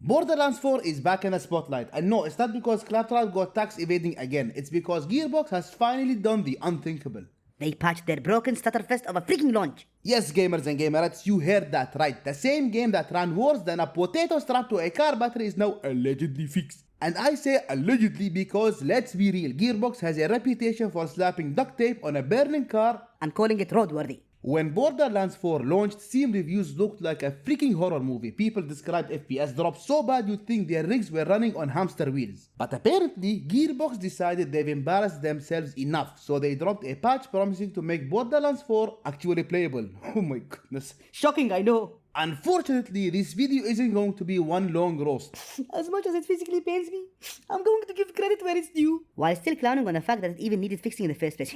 Borderlands 4 is back in the spotlight, and no, it's not because Claptrap got tax evading again, it's because Gearbox has finally done the unthinkable. They patched their broken stutterfest of a freaking launch. Yes, gamers and gamerettes, you heard that right. The same game that ran worse than a potato strapped to a car battery is now allegedly fixed. And I say allegedly because, let's be real, Gearbox has a reputation for slapping duct tape on a burning car and calling it roadworthy. When Borderlands 4 launched, Steam reviews looked like a freaking horror movie. People described FPS drops so bad you'd think their rigs were running on hamster wheels. But apparently, Gearbox decided they've embarrassed themselves enough, so they dropped a patch promising to make Borderlands 4 actually playable. Oh my goodness. Shocking, I know. Unfortunately, this video isn't going to be one long roast. As much as it physically pains me, I'm going to give credit where it's due, while still clowning on the fact that it even needed fixing in the first place.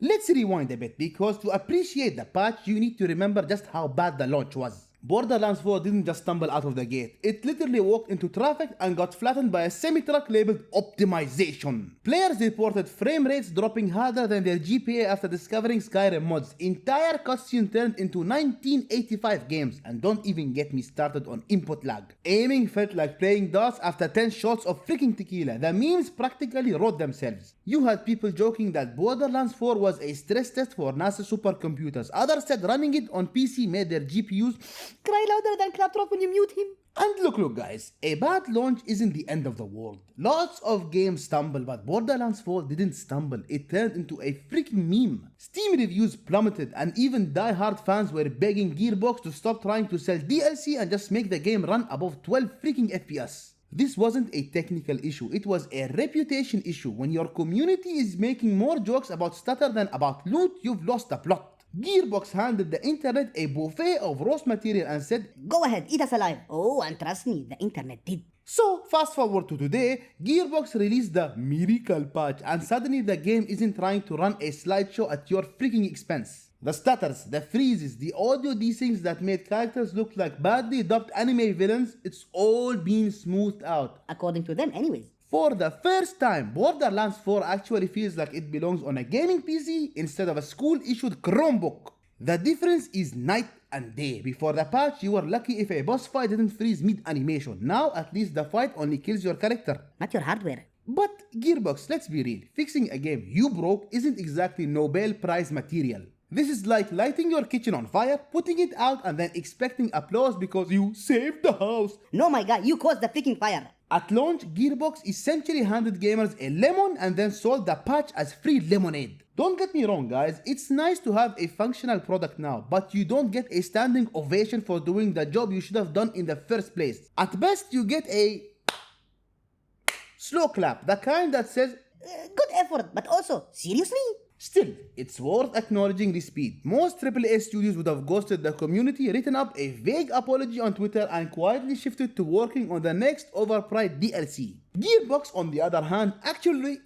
Let's rewind a bit, because to appreciate the patch, you need to remember just how bad the launch was. Borderlands 4 didn't just stumble out of the gate. It literally walked into traffic and got flattened by a semi-truck labeled optimization. Players reported frame rates dropping harder than their GPA after discovering Skyrim mods. Entire cutscene turned into 1985 games, and don't even get me started on input lag. Aiming felt like playing darts after 10 shots of freaking tequila. The memes practically wrote themselves. You had people joking that Borderlands 4 was a stress test for NASA supercomputers. Others said running it on PC made their GPUs cry louder than Claptrap when you mute him. And look guys, a bad launch isn't the end of the world. Lots of games stumble, but Borderlands 4 didn't stumble. It turned into a freaking meme. Steam reviews plummeted, and even die-hard fans were begging Gearbox to stop trying to sell DLC and just make the game run above 12 freaking FPS. This wasn't a technical issue, it was a reputation issue. When your community is making more jokes about stutter than about loot, you've lost the plot. Gearbox handed the internet a buffet of roast material and said, "Go ahead, eat us alive." Oh, and trust me, the internet did. So, fast forward to today, Gearbox released the Miracle patch, and suddenly the game isn't trying to run a slideshow at your freaking expense. The stutters, the freezes, the audio desyncs that made characters look like badly dubbed anime villains, it's all been smoothed out. According to them anyways. For the first time, Borderlands 4 actually feels like it belongs on a gaming PC instead of a school-issued Chromebook. The difference is night and day. Before the patch, you were lucky if a boss fight didn't freeze mid-animation. Now, at least the fight only kills your character, not your hardware. But Gearbox, let's be real, fixing a game you broke isn't exactly Nobel Prize material. This is like lighting your kitchen on fire, putting it out, and then expecting applause because you saved the house. No, my guy, you caused the freaking fire. At launch, Gearbox essentially handed gamers a lemon and then sold the patch as free lemonade. Don't get me wrong guys, it's nice to have a functional product now, but you don't get a standing ovation for doing the job you should have done in the first place. At best, you get a slow clap, the kind that says, good effort, but also, seriously? Still, it's worth acknowledging the speed. Most AAA studios would have ghosted the community, written up a vague apology on Twitter, and quietly shifted to working on the next overpriced DLC. Gearbox, on the other hand, actually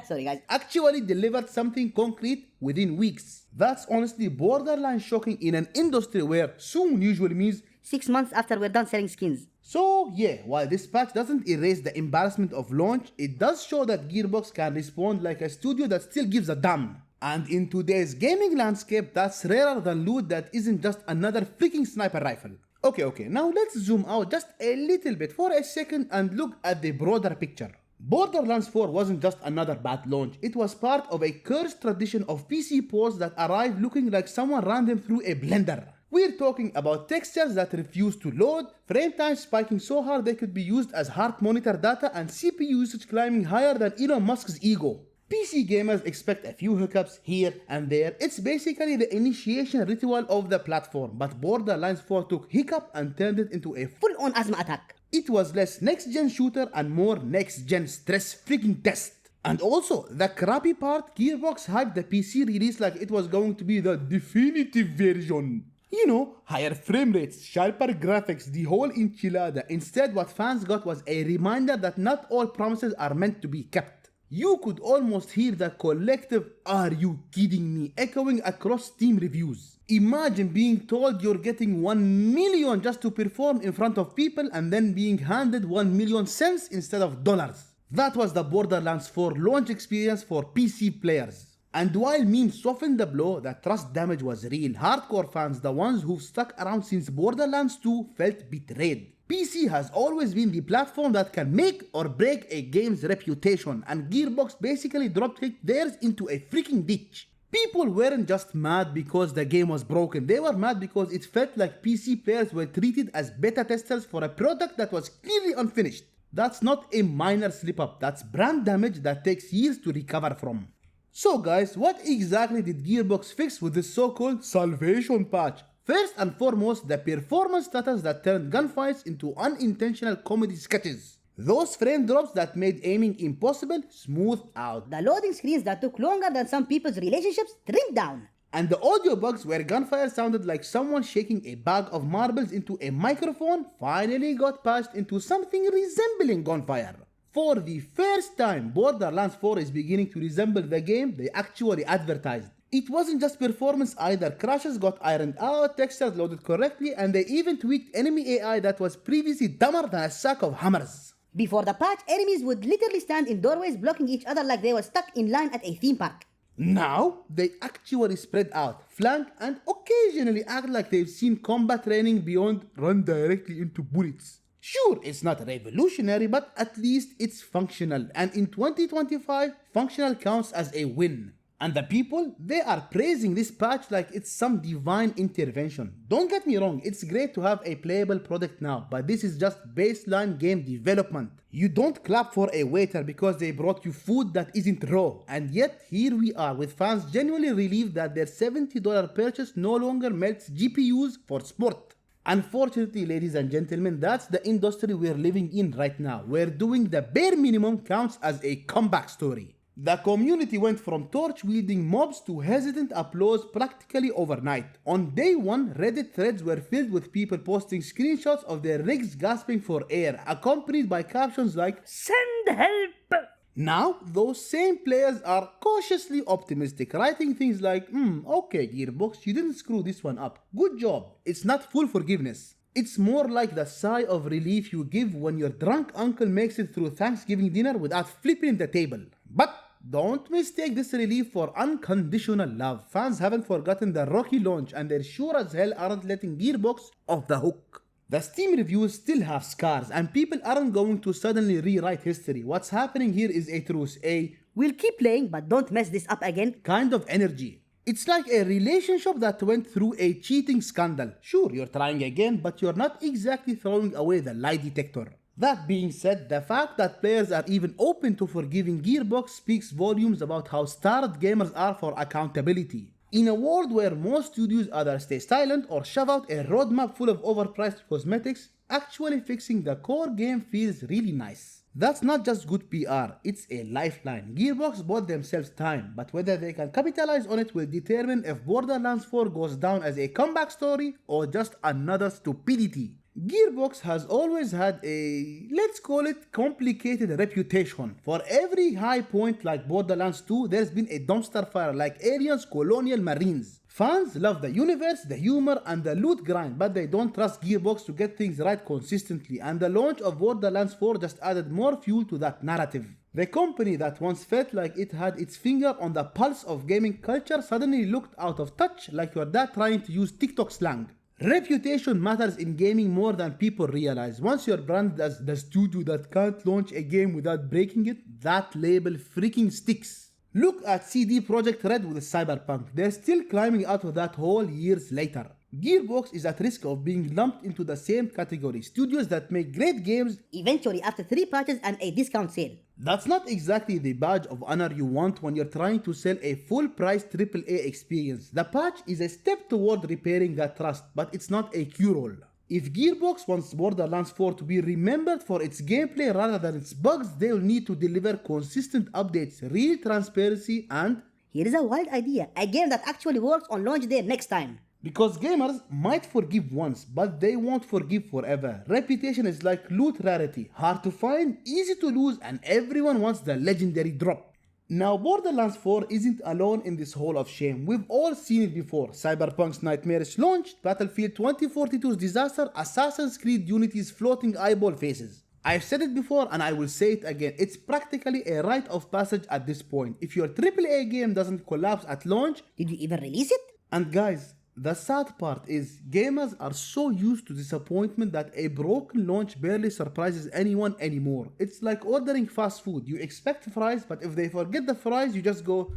sorry guys, actually delivered something concrete within weeks. That's honestly borderline shocking in an industry where soon usually means 6 months after we're done selling skins. So yeah, while this patch doesn't erase the embarrassment of launch, it does show that Gearbox can respond like a studio that still gives a damn. And in today's gaming landscape, that's rarer than loot that isn't just another freaking sniper rifle. Okay, now let's zoom out just a little bit for a second and look at the broader picture. Borderlands 4 wasn't just another bad launch, it was part of a cursed tradition of PC ports that arrived looking like someone ran them through a blender. We're talking about textures that refuse to load, frame times spiking so hard they could be used as heart monitor data, and CPU usage climbing higher than Elon Musk's ego. PC gamers expect a few hiccups here and there. It's basically the initiation ritual of the platform, but Borderlands 4 took hiccup and turned it into a full-on asthma attack. It was less next-gen shooter and more next-gen stress freaking test. And also, the crappy part, Gearbox hyped the PC release like it was going to be the definitive version. You know, higher frame rates, sharper graphics, the whole enchilada. Instead, what fans got was a reminder that not all promises are meant to be kept. You could almost hear the collective "Are you kidding me?" echoing across Steam reviews. Imagine being told you're getting 1 million just to perform in front of people and then being handed 1 million cents instead of dollars. That was the Borderlands 4 launch experience for PC players. And while memes softened the blow, the trust damage was real. Hardcore fans, the ones who've stuck around since Borderlands 2, felt betrayed. PC has always been the platform that can make or break a game's reputation, and Gearbox basically dropped theirs into a freaking ditch. People weren't just mad because the game was broken, they were mad because it felt like PC players were treated as beta testers for a product that was clearly unfinished. That's not a minor slip up, that's brand damage that takes years to recover from. So guys, what exactly did Gearbox fix with this so-called salvation patch? First and foremost, the performance status that turned gunfights into unintentional comedy sketches. Those frame drops that made aiming impossible smoothed out. The loading screens that took longer than some people's relationships trimmed down. And the audio bugs where gunfire sounded like someone shaking a bag of marbles into a microphone finally got patched into something resembling gunfire. For the first time, Borderlands 4 is beginning to resemble the game they actually advertised. It wasn't just performance either, crashes got ironed out, textures loaded correctly, and they even tweaked enemy AI that was previously dumber than a sack of hammers. Before the patch, enemies would literally stand in doorways blocking each other like they were stuck in line at a theme park. Now, they actually spread out, flank, and occasionally act like they've seen combat training beyond run directly into bullets. Sure, it's not revolutionary, but at least it's functional, and in 2025, functional counts as a win. And the people, they are praising this patch like it's some divine intervention. Don't get me wrong, it's great to have a playable product now, but this is just baseline game development. You don't clap for a waiter because they brought you food that isn't raw, and yet here we are with fans genuinely relieved that their $70 purchase no longer melts GPUs for sport. Unfortunately, ladies and gentlemen, that's the industry we're living in right now, where doing the bare minimum counts as a comeback story. The community went from torch-wielding mobs to hesitant applause practically overnight. On day one, Reddit threads were filled with people posting screenshots of their rigs gasping for air, accompanied by captions like, "Send help!" Now, those same players are cautiously optimistic, writing things like, okay Gearbox, you didn't screw this one up. Good job. It's not full forgiveness. It's more like the sigh of relief you give when your drunk uncle makes it through Thanksgiving dinner without flipping the table. But don't mistake this relief for unconditional love. Fans haven't forgotten the rocky launch, and they sure as hell aren't letting Gearbox off the hook. The Steam reviews still have scars, and people aren't going to suddenly rewrite history. What's happening here is a truce, a "we'll keep playing but don't mess this up again" kind of energy. It's like a relationship that went through a cheating scandal. Sure, you're trying again, but you're not exactly throwing away the lie detector. That being said, the fact that players are even open to forgiving Gearbox speaks volumes about how starved gamers are for accountability. In a world where most studios either stay silent or shove out a roadmap full of overpriced cosmetics, actually fixing the core game feels really nice. That's not just good PR, it's a lifeline. Gearbox bought themselves time, but whether they can capitalize on it will determine if Borderlands 4 goes down as a comeback story or just another stupidity. Gearbox has always had a, let's call it, complicated reputation. For every high point like Borderlands 2, there's been a dumpster fire like Aliens Colonial Marines. Fans love the universe, the humor, and the loot grind, but they don't trust Gearbox to get things right consistently, and the launch of Borderlands 4 just added more fuel to that narrative. The company that once felt like it had its finger on the pulse of gaming culture suddenly looked out of touch, like your dad trying to use TikTok slang. Reputation matters in gaming more than people realize. Once you're branded as the studio that can't launch a game without breaking it, that label freaking sticks. Look at CD Projekt Red with Cyberpunk. They're still climbing out of that hole years later. Gearbox is at risk of being lumped into the same category. Studios that make great games eventually after 3 patches and a discount sale. That's not exactly the badge of honor you want when you're trying to sell a full-price AAA experience. The patch is a step toward repairing that trust, but it's not a cure-all. If Gearbox wants Borderlands 4 to be remembered for its gameplay rather than its bugs, they'll need to deliver consistent updates, real transparency, and here is a wild idea, a game that actually works on launch day next time. Because gamers might forgive once, but they won't forgive forever. Reputation is like loot rarity, hard to find, easy to lose, and everyone wants the legendary drop. Now Borderlands 4 isn't alone in this hole of shame. We've all seen it before. Cyberpunk's nightmarish launch, Battlefield 2042's disaster, Assassin's Creed Unity's floating eyeball faces. I've said it before and I will say it again, it's practically a rite of passage at this point. If your AAA game doesn't collapse at launch, did you even release it? And guys, The sad part is, gamers are so used to disappointment that a broken launch barely surprises anyone anymore. It's like ordering fast food. You expect fries, but if they forget the fries, you just go,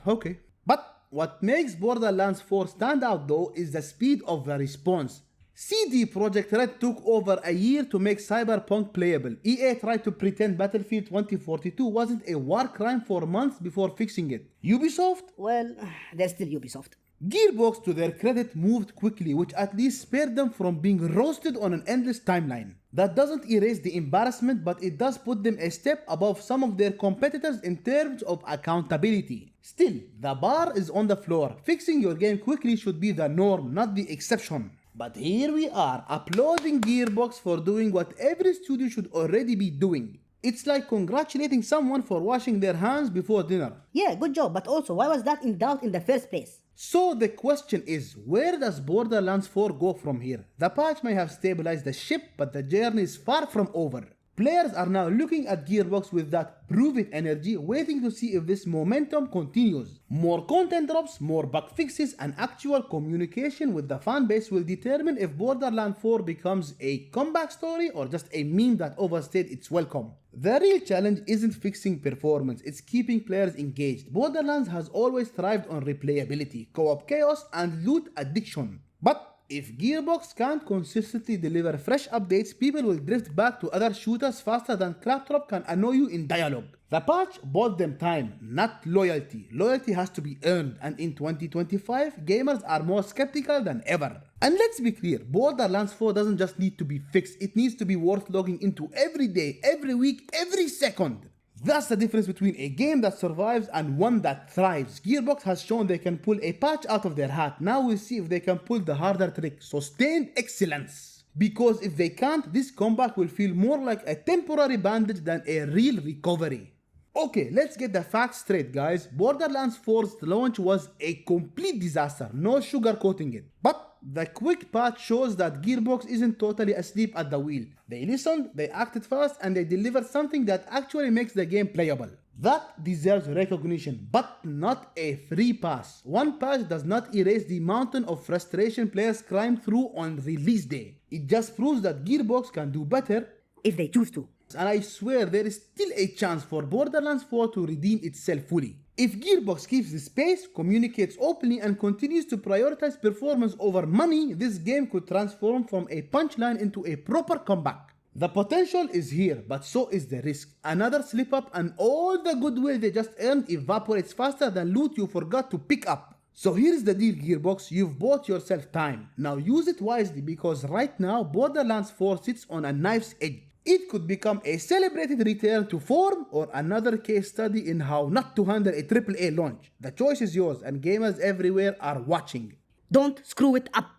okay. But what makes Borderlands 4 stand out though is the speed of the response. CD Projekt Red took over a year to make Cyberpunk playable. EA tried to pretend Battlefield 2042 wasn't a war crime for months before fixing it. Ubisoft? Well, they're still Ubisoft. Gearbox, to their credit, moved quickly, which at least spared them from being roasted on an endless timeline. That doesn't erase the embarrassment, but it does put them a step above some of their competitors in terms of accountability. Still, the bar is on the floor. Fixing your game quickly should be the norm, not the exception. But here we are, applauding Gearbox for doing what every studio should already be doing. It's like congratulating someone for washing their hands before dinner. Yeah, good job, but also, why was that in doubt in the first place? So the question is, where does Borderlands 4 go from here? The patch may have stabilized the ship, but the journey is far from over. Players are now looking at Gearbox with that prove-it energy, waiting to see if this momentum continues. More content drops, more bug fixes, and actual communication with the fanbase will determine if Borderlands 4 becomes a comeback story or just a meme that overstayed its welcome. The real challenge isn't fixing performance, it's keeping players engaged. Borderlands has always thrived on replayability, co-op chaos, and loot addiction. But if Gearbox can't consistently deliver fresh updates, people will drift back to other shooters faster than Claptrap can annoy you in dialogue. The patch bought them time, not loyalty. Loyalty has to be earned, and in 2025, gamers are more skeptical than ever. And let's be clear, Borderlands 4 doesn't just need to be fixed, it needs to be worth logging into every day, every week, every second. That's the difference between a game that survives and one that thrives. Gearbox has shown they can pull a patch out of their hat. Now we'll see if they can pull the harder trick, sustained excellence. Because if they can't, this comeback will feel more like a temporary bandage than a real recovery. Okay, let's get the facts straight, guys. Borderlands 4's launch was a complete disaster, no sugarcoating it. But the quick patch shows that Gearbox isn't totally asleep at the wheel. They listened, they acted fast, and they delivered something that actually makes the game playable. That deserves recognition, but not a free pass. One patch does not erase the mountain of frustration players climb through on release day. It just proves that Gearbox can do better If they choose to. and I swear there is still a chance for Borderlands 4 to redeem itself fully. If Gearbox keeps the space, communicates openly, and continues to prioritize performance over money, this game could transform from a punchline into a proper comeback. The potential is here, but so is the risk. Another slip up and all the goodwill they just earned evaporates faster than loot you forgot to pick up. So here's the deal, Gearbox, you've bought yourself time. Now use it wisely, because right now Borderlands 4 sits on a knife's edge. It could become a celebrated return to form or another case study in how not to handle a AAA launch. The choice is yours, and gamers everywhere are watching. Don't screw it up.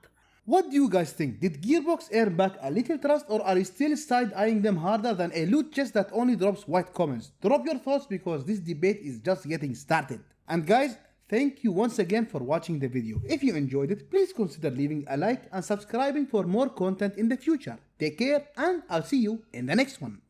What do you guys think? Did Gearbox earn back a little trust, or are you still side-eyeing them harder than a loot chest that only drops white comments? Drop your thoughts, because this debate is just getting started. And guys, thank you once again for watching the video. If you enjoyed it, please consider leaving a like and subscribing for more content in the future. Take care, and I'll see you in the next one.